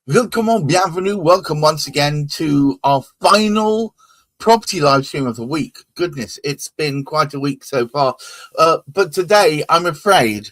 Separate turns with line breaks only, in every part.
Willkommen, bienvenue, welcome once again to our final property live stream of the week. Goodness, it's been quite a week so far. But today, I'm afraid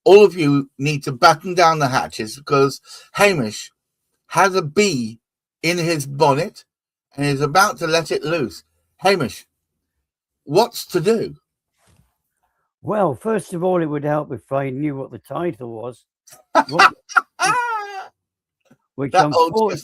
all of you need to batten down the hatches because Hamish has a bee in his bonnet and is about to let it loose. Hamish, what's to do?
Well, first of all, it would help if I knew what the title was. Which
That old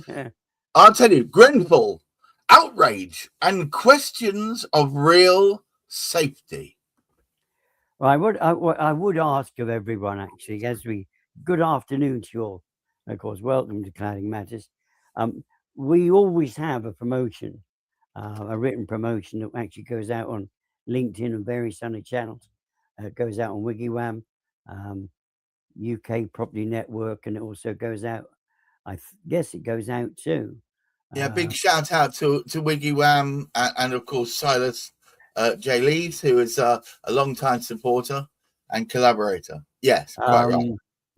yeah.
I'll tell you, Grenfell, Outrage, and questions of real safety.
I would ask of everyone, actually, good afternoon to you all. Of course, welcome to Cladding Matters. We always have a promotion, a written promotion that actually goes out on LinkedIn and various other channels. It goes out on WikiWam, UK Property Network, and it also goes out, I guess it goes out too.
Yeah, big shout out to WikiWam and of course Silas J. Lees, who is a long-time supporter and collaborator. Yes, quite right.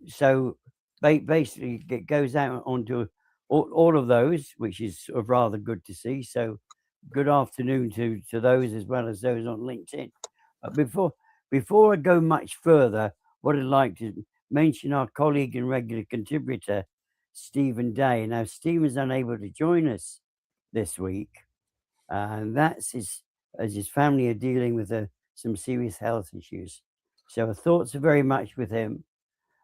So basically, it goes out onto all of those, which is sort of rather good to see. So good afternoon to those as well as those on LinkedIn. But before I go much further, what I'd like to mention our colleague and regular contributor, Stephen Day. Now, Stephen's unable to join us this week, and that's as his family are dealing with some serious health issues. So our thoughts are very much with him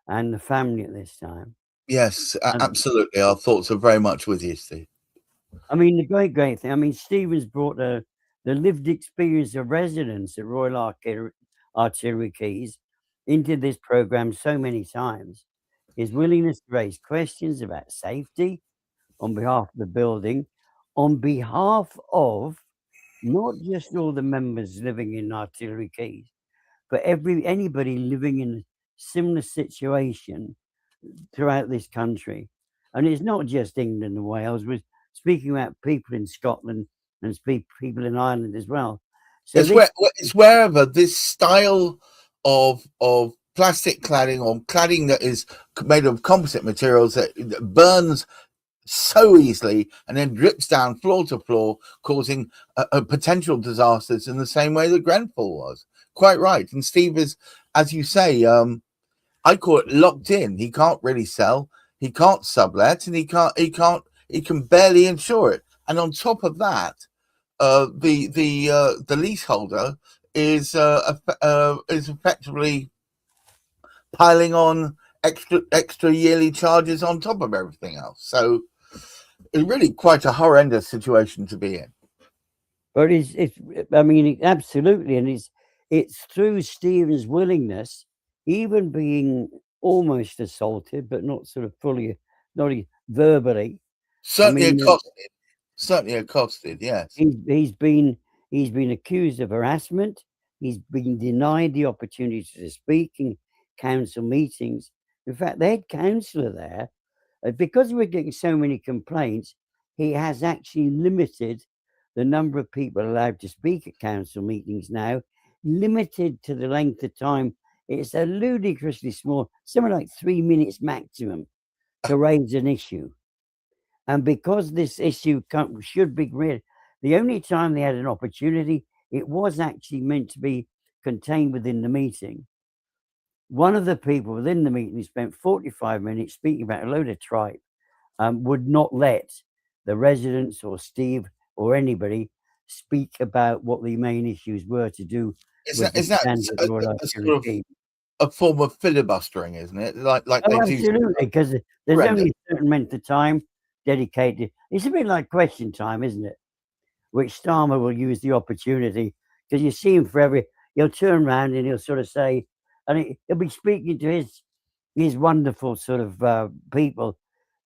and the family at this time.
Yes, absolutely. Our thoughts are very much with you, Steve.
I mean, the great thing. I mean, Stephen's brought the lived experience of residents at Royal Artillery Quays into this program so many times. His willingness to raise questions about safety on behalf of the building, on behalf of not just all the members living in Artillery Quays, but anybody living in a similar situation throughout this country. And it's not just England and Wales. We're speaking about people in Scotland and people in Ireland as well.
So it's wherever this style of plastic cladding or cladding that is made of composite materials that burns so easily and then drips down floor to floor, causing potential disasters in the same way that Grenfell was. Quite right. And Steve is, as you say, I call it locked in. He can't really sell, he can't sublet, and he can barely insure it. And on top of that, the leaseholder is effectively piling on extra yearly charges on top of everything else. So it's really quite a horrendous situation to be in.
But I mean, absolutely, and it's through Stephen's willingness, even being almost assaulted, but not sort of fully, not verbally.
Certainly accosted. Yes,
he's been accused of harassment. He's been denied the opportunity to speak in council meetings. In fact, the head councillor there, because we're getting so many complaints, he has actually limited the number of people allowed to speak at council meetings now, limited to the length of time. It's a ludicrously small, something like 3 minutes maximum to raise an issue. And because this issue should be read, the only time they had an opportunity, it was actually meant to be contained within the meeting. One of the people within the meeting who spent 45 minutes speaking about a load of tripe would not let the residents or Steve or anybody speak about what the main issues were to do.
Is that a form of filibustering, isn't it?
Absolutely, because there's only a certain amount of time dedicated. It's a bit like question time, isn't it? Which Starmer will use the opportunity, because you see him he'll turn around and he'll sort of say, and he'll be speaking to his wonderful sort of people.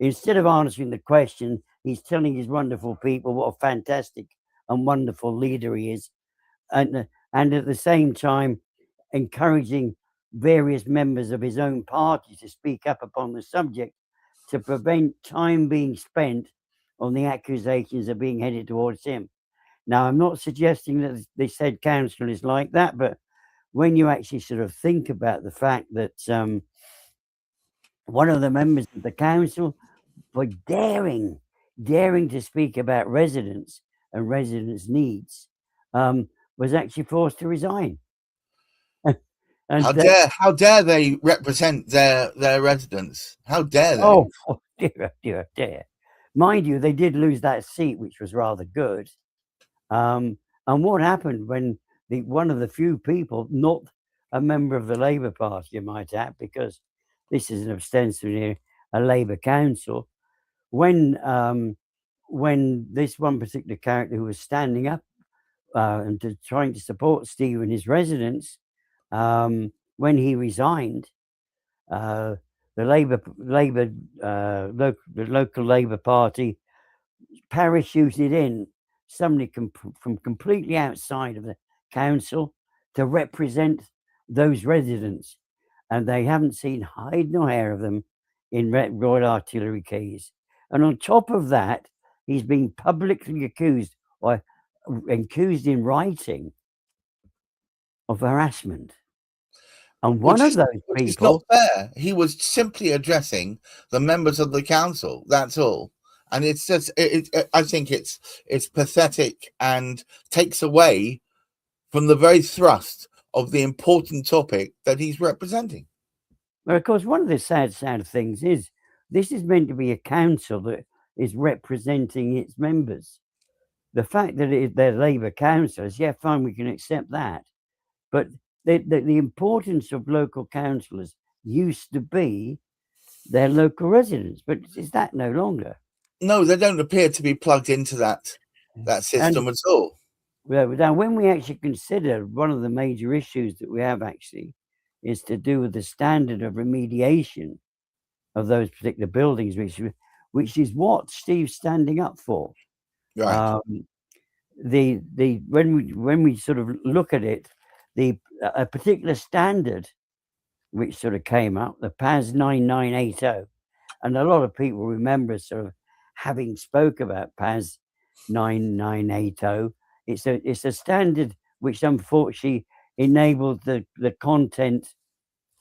Instead of answering the question, he's telling his wonderful people what a fantastic and wonderful leader he is, and at the same time encouraging various members of his own party to speak up upon the subject to prevent time being spent on the accusations of being headed towards him. Now, I'm not suggesting that the said council is like that, but when you actually sort of think about the fact that one of the members of the council, for daring to speak about residents and residents' needs, was actually forced to resign.
How
And
dare they represent their residents? How dare they?
oh, dear. Mind you, they did lose that seat, which was rather good. And what happened when one of the few people, not a member of the Labour Party, you might add, because this is an ostensibly a Labour council, when this one particular character who was standing up and trying to support Steve and his residents, when he resigned, the local Labour Party parachuted in somebody from completely outside of the council to represent those residents, and they haven't seen hide nor hair of them in Royal Artillery Quays. And on top of that, he's been publicly accused in writing of harassment. And one of those
which is
people,
not fair. He was simply addressing the members of the council. That's all. And it's just, I think it's pathetic and takes away from the very thrust of the important topic that he's representing.
well, of course, one of the sad things is this is meant to be a council that is representing its members. The fact that they're Labour councillors, yeah, fine, we can accept that. But the importance of local councillors used to be their local residents, but is that no longer?
No, they don't appear to be plugged into that system at all.
Now, when we actually consider one of the major issues that we have actually is to do with the standard of remediation of those particular buildings, which is what Steve's standing up for.
Right.
When we sort of look at it, a particular standard which sort of came up, the PAS 9980, and a lot of people remember sort of having spoke about PAS 9980. It's a standard which unfortunately enabled the content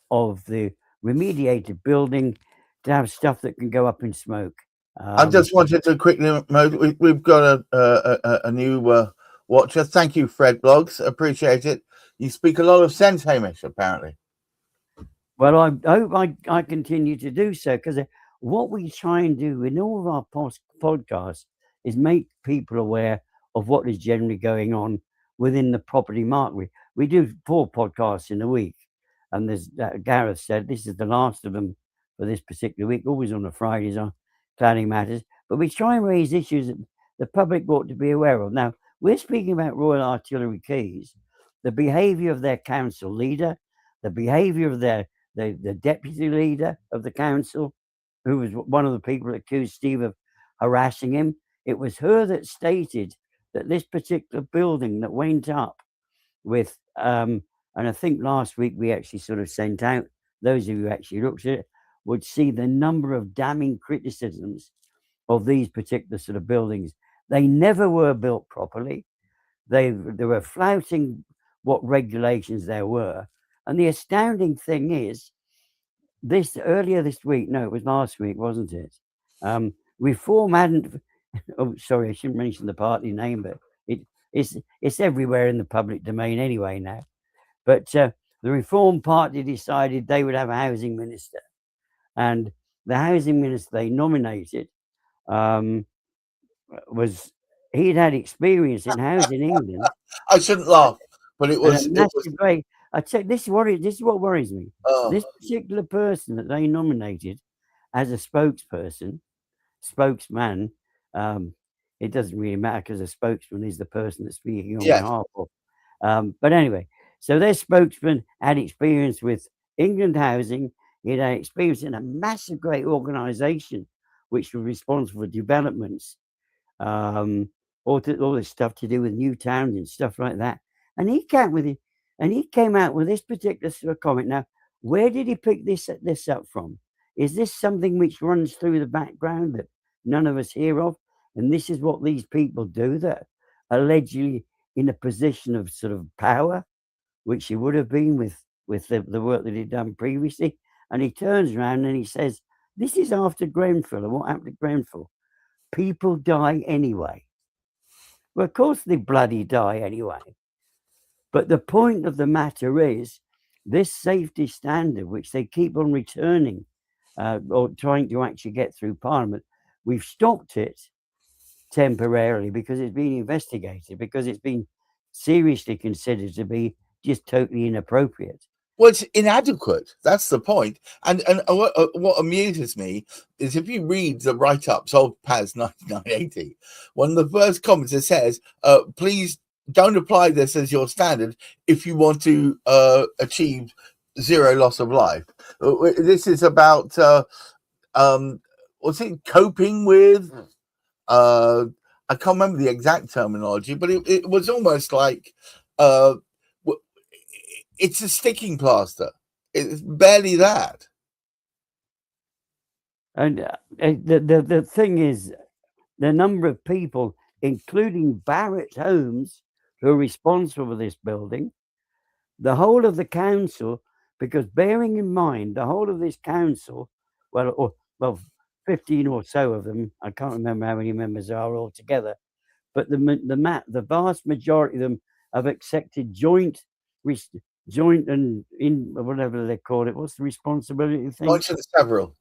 of the remediated building to have stuff that can go up in smoke.
I just wanted to quickly note we've got a new watcher. Thank you, Fred Blogs. Appreciate it. You speak a lot of sense, Hamish, apparently.
Well, I hope I continue to do so, because what we try and do in all of our podcasts is make people aware of what is generally going on within the property market. We do 4 podcasts in a week, and there's Gareth said this is the last of them for this particular week, always on the Fridays on cladding matters. But we try and raise issues that the public ought to be aware of. Now, we're speaking about Royal Artillery Quays, the behaviour of their council leader, the behaviour of the deputy leader of the council, who was one of the people that accused Steve of harassing him. It was her that stated that this particular building that went up with, and I think last week we actually sort of sent out, those of you who actually looked at it would see the number of damning criticisms of these particular sort of buildings. They never were built properly. They were flouting what regulations there were. And the astounding thing is, earlier this week, no, it was last week, wasn't it? Reform hadn't, oh, sorry, I shouldn't mention the party name, but it's everywhere in the public domain anyway now. But the Reform Party decided they would have a housing minister. And the housing minister they nominated he'd had experience in housing England.
I shouldn't laugh, but it was.
I tell you, this is what worries me.
Oh.
This particular person that they nominated as a spokesman, it doesn't really matter because a spokesman is the person that's speaking on behalf of. But anyway, so their spokesman had experience with England Housing. He'd had experience in a massive, great organisation which was responsible for developments, all this stuff to do with new towns and stuff like that. And he came out with this particular sort of comment. Now, where did he pick this up from? Is this something which runs through the background that none of us hear of? And this is what these people do, that allegedly in a position of sort of power, which he would have been with the work that he'd done previously. And he turns around and he says, this is after Grenfell. And what happened to Grenfell? People die anyway. Well, of course they bloody die anyway. But the point of the matter is, this safety standard, which they keep on returning or trying to actually get through Parliament, we've stopped it temporarily because it's been investigated, because it's been seriously considered to be just totally inappropriate.
Well, it's inadequate. That's the point. And what amuses me is if you read the write-ups of PAS 9980, one of the first comments it says, please don't apply this as your standard if you want to achieve zero loss of life. This is about what's it, coping with? I can't remember the exact terminology, but it was almost like it's a sticking plaster. It's barely that.
And the thing is, the number of people, including Barrett Homes, who are responsible for this building, the whole of the council, because bearing in mind, the whole of this council, well, 15 or so of them, I can't remember how many members there are altogether, but the vast majority of them have accepted joint and in whatever they call it. What's the responsibility thing?
Joint and several.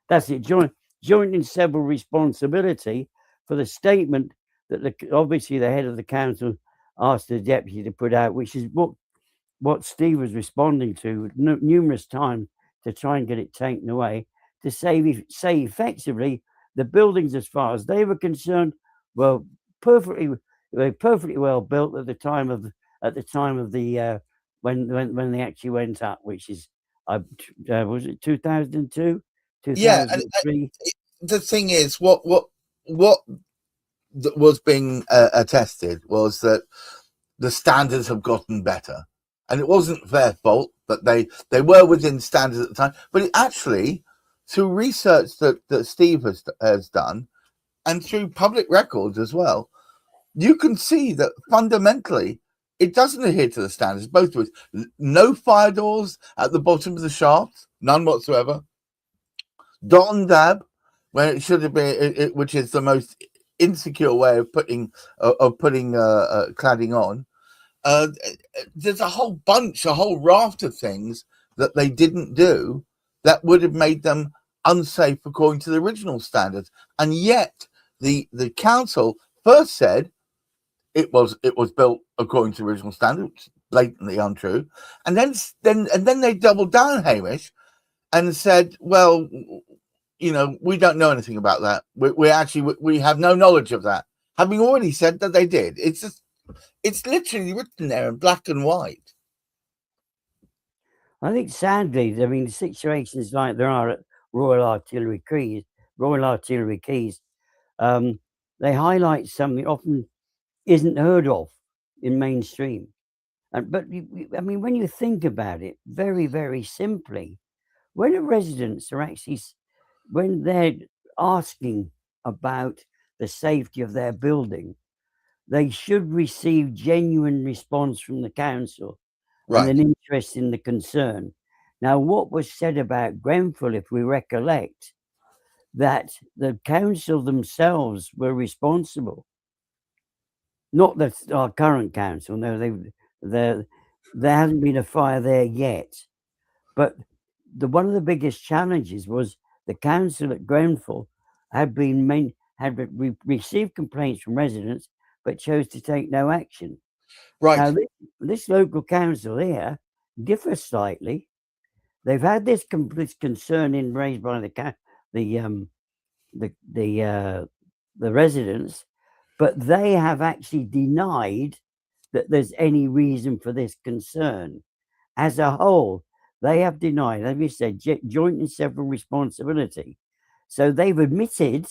That's it. Joint and several responsibility for the statement that obviously the head of the council asked the deputy to put out, which is what Steve was responding to numerous times to try and get it taken away, to say effectively the buildings, as far as they were concerned, were perfectly well built at the time of the when they actually went up, which is was it 2002, 2003?
Yeah, and the thing is, what was being attested was that the standards have gotten better, and it wasn't their fault that they were within standards at the time. But it actually, through research that Steve has done, and through public records as well, you can see that fundamentally it doesn't adhere to the standards. Both ways, no fire doors at the bottom of the shaft, none whatsoever. Dot and dab, where it should have been, which is the most insecure way of putting cladding on. There's a whole raft of things that they didn't do that would have made them unsafe according to the original standards, and yet the council first said it was built according to the original standards, blatantly untrue, and then they doubled down, Hamish, and said, well, you know, we don't know anything about that. We have no knowledge of that, having already said that they did. It's literally written there in black and white.
I think sadly, I mean, situations like there are at Royal Artillery Keys, they highlight something often isn't heard of in mainstream. But I mean, when you think about it, very, very simply, when the residents are actually, when they're asking about the safety of their building, they should receive genuine response from the council,
right,
and an interest in the concern. Now, what was said about Grenfell, if we recollect, that the council themselves were responsible, not our current council. No, there hasn't been a fire there yet. But one of the biggest challenges was the council at Grenfell had received complaints from residents, but chose to take no action.
right.
Now, this local council here differs slightly. They've had this concern raised by the residents, but they have actually denied that there's any reason for this concern. As a whole, they have denied, as we said, joint and several responsibility. So they've admitted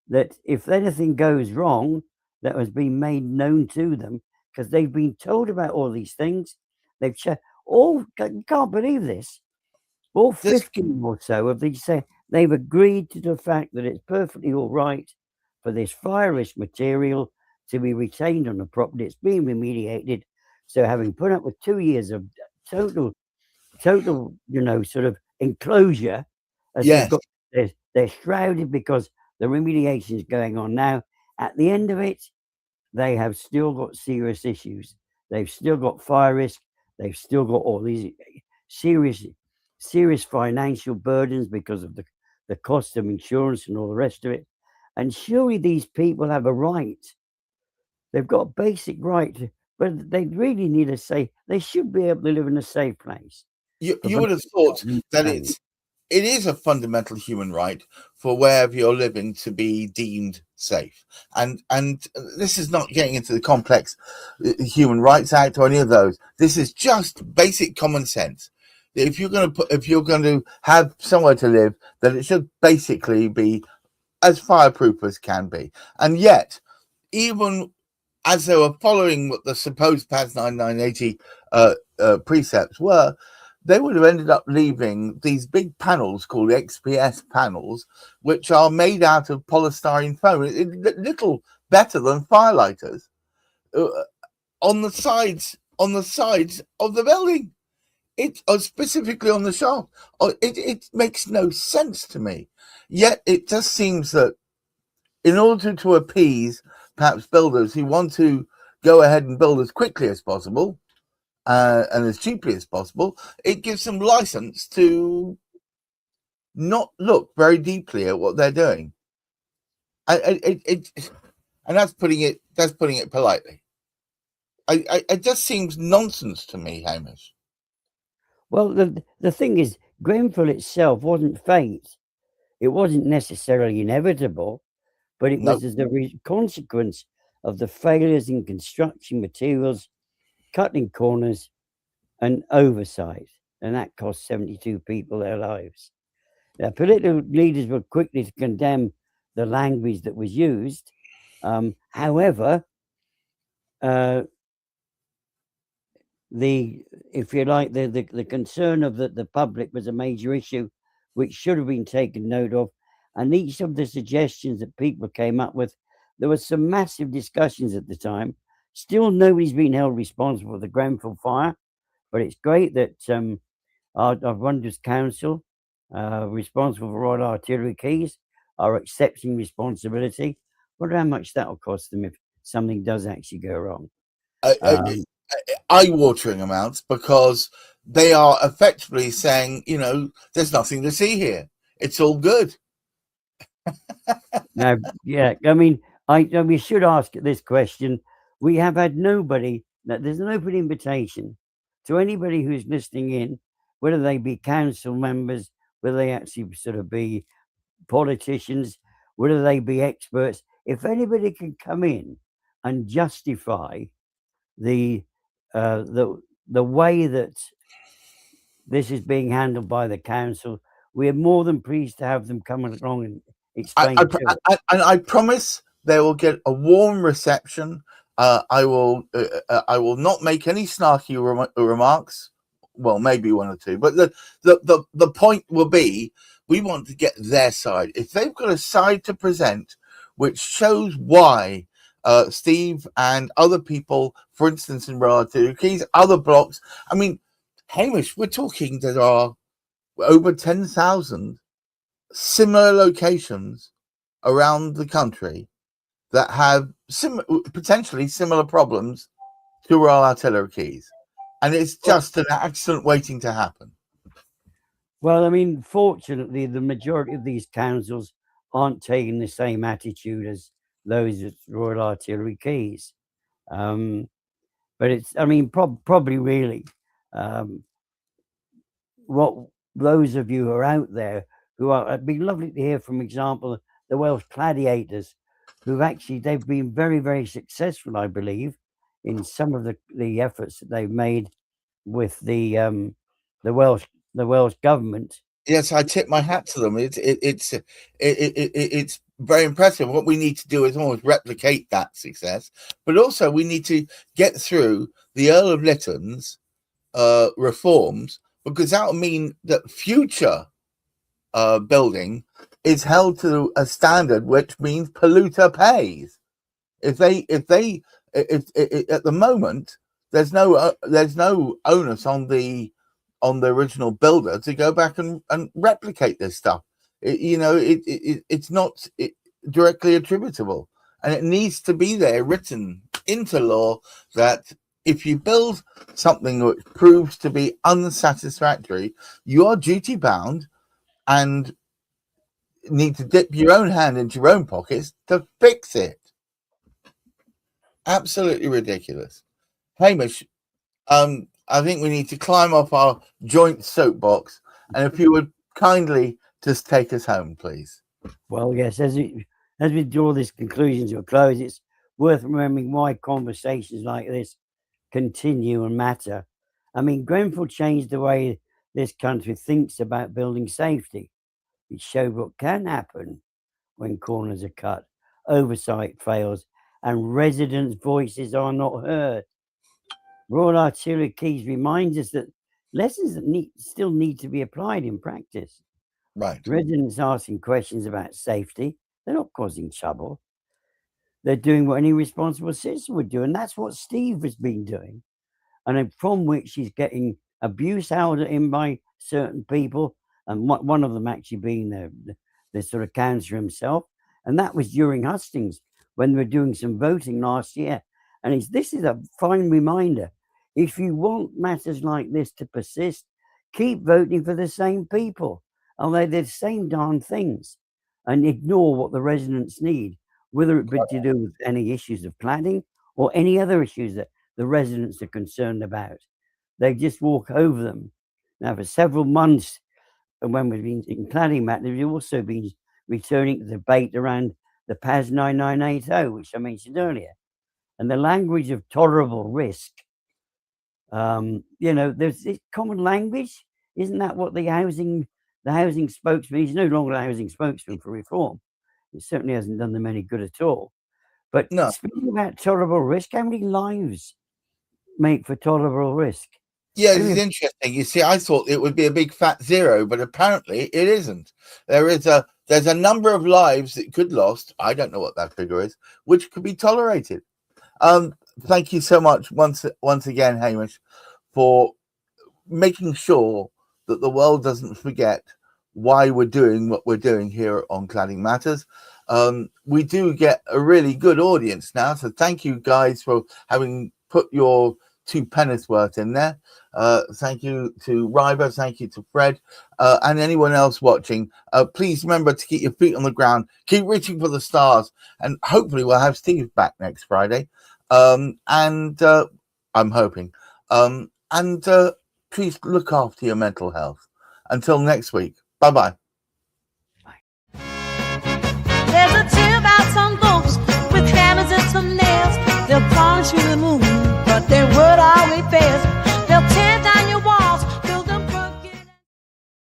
that if anything goes wrong, that has been made known to them, because they've been told about all these things. They've you can't believe this. All 15 or so of these say they've agreed to the fact that it's perfectly all right for this fire risk material to be retained on the property. It's being remediated. So having put up with 2 years of total, sort of enclosure as they've
Yes.
got. They're shrouded because the remediation is going on now. At the end of it, they have still got serious issues. They've still got fire risk. They've still got all these serious financial burdens because of the cost of insurance and all the rest of it. And surely these people have a right. They've got a basic right, but they really need a safe. They should be able to live in a safe place.
You would have thought that it is a fundamental human right for wherever you're living to be deemed safe. And this is not getting into the complex Human Rights Act or any of those. This is just basic common sense. If you're going to have somewhere to live, then it should basically be as fireproof as can be. And yet, even as they were following what the supposed PAS 9980 precepts were, they would have ended up leaving these big panels called XPS panels, which are made out of polystyrene foam, little better than firelighters, on the sides of the building. It specifically on the shaft. It makes no sense to me. Yet it just seems that in order to appease perhaps builders who want to go ahead and build as quickly as possible, and as cheaply as possible, it gives them license to not look very deeply at what they're doing. And that's putting it politely. It just seems nonsense to me, Hamish.
Well, the thing is, Grenfell itself wasn't fate. It wasn't necessarily inevitable, but it was as a consequence of the failures in construction materials, cutting corners, and oversight, and that cost 72 people their lives. Now, political leaders were quickly to condemn the language that was used. However, if you like, the concern of the public was a major issue, which should have been taken note of. And each of the suggestions that people came up with, there were some massive discussions at the time. Still, nobody's been held responsible for the Grenfell fire. But it's great that our Wonders Council, responsible for Royal Artillery Keys, are accepting responsibility. Wonder how much that will cost them if something does actually go wrong.
Eye-watering amounts, because they are effectively saying, there's nothing to see here. It's all good.
Now, yeah, I mean, we should ask this question. We have had nobody. There's an open invitation to anybody who's listening in, whether they be council members, whether they actually sort of be politicians, whether they be experts. If anybody can come in and justify the way that this is being handled by the council, we are more than pleased to have them come along and explain.
I promise they will get a warm reception. I will not make any snarky remarks. Well, maybe one or two, but the point will be, we want to get their side. If they've got a side to present which shows why Steve and other people, for instance, in Royal Artillery Keys, other blocks. I mean, Hamish, we're talking there are over 10,000 similar locations around the country that have potentially similar problems to Royal Artillery Keys. And it's just an accident waiting to happen.
Well, I mean, fortunately, the majority of these councils aren't taking the same attitude as those at Royal Artillery Keys. But it's, I mean, probably really what those of you who are out there it'd be lovely to hear, from example, the Welsh Gladiators, they've been very, very successful, I believe, in some of the efforts that they've made with the Welsh government.
Yes, I tip my hat to them. It's very impressive. What we need to do is almost replicate that success, but also we need to get through the Earl of Lytton's reforms, because that will mean that future building is held to a standard which means polluter pays. If at the moment there's no onus on the on the original builder to go back and replicate this stuff. It's not directly attributable, and it needs to be there written into law that if you build something which proves to be unsatisfactory, you are duty bound and need to dip your own hand into your own pockets to fix it. Absolutely ridiculous. Hamish, I think we need to climb off our joint soapbox, and if you would kindly just take us home, please.
Well, yes, as we draw this conclusion to a close, it's worth remembering why conversations like this continue and matter. I mean, Grenfell changed the way this country thinks about building safety. It showed what can happen when corners are cut, oversight fails, and residents' voices are not heard. Royal Artillery Keys reminds us that lessons that still need to be applied in practice.
Right.
Residents asking questions about safety, they're not causing trouble. They're doing what any responsible citizen would do, and that's what Steve has been doing. And from which he's getting abuse held at him by certain people, and one of them actually being the sort of councillor himself. And that was during hustings when they were doing some voting last year. And this is a fine reminder. If you want matters like this to persist, keep voting for the same people. And they're the same darn things. And ignore what the residents need, whether it be to do with any issues of cladding or any other issues that the residents are concerned about. They just walk over them. Now, for several months, when we've been in cladding matters, we've also been returning to the debate around the PAS 9980, which I mentioned earlier. And the language of tolerable risk, there's this common language. Isn't that what the housing spokesman, he's no longer a housing spokesman for reform. It certainly hasn't done them any good at all. But
no.
Speaking about tolerable risk, how many lives make for tolerable risk?
Yeah, it's interesting. You see, I thought it would be a big fat zero, but apparently it isn't. There's a number of lives that could lost. I don't know what that figure is, which could be tolerated. Thank you so much once again, Hamish, for making sure that the world doesn't forget why we're doing what we're doing here on Cladding Matters. We do get a really good audience now, so thank you guys for having put your 2 pennies worth in there. Thank you to Ryber, thank you to Fred, and anyone else watching. Please remember to keep your feet on the ground, keep reaching for the stars, and hopefully we'll have Steve back next Friday. I'm hoping. Please look after your mental health. Until next week, bye-bye.
There's a tale about some folks with hammers and some nails. They'll polish you the moon, but their word always fails.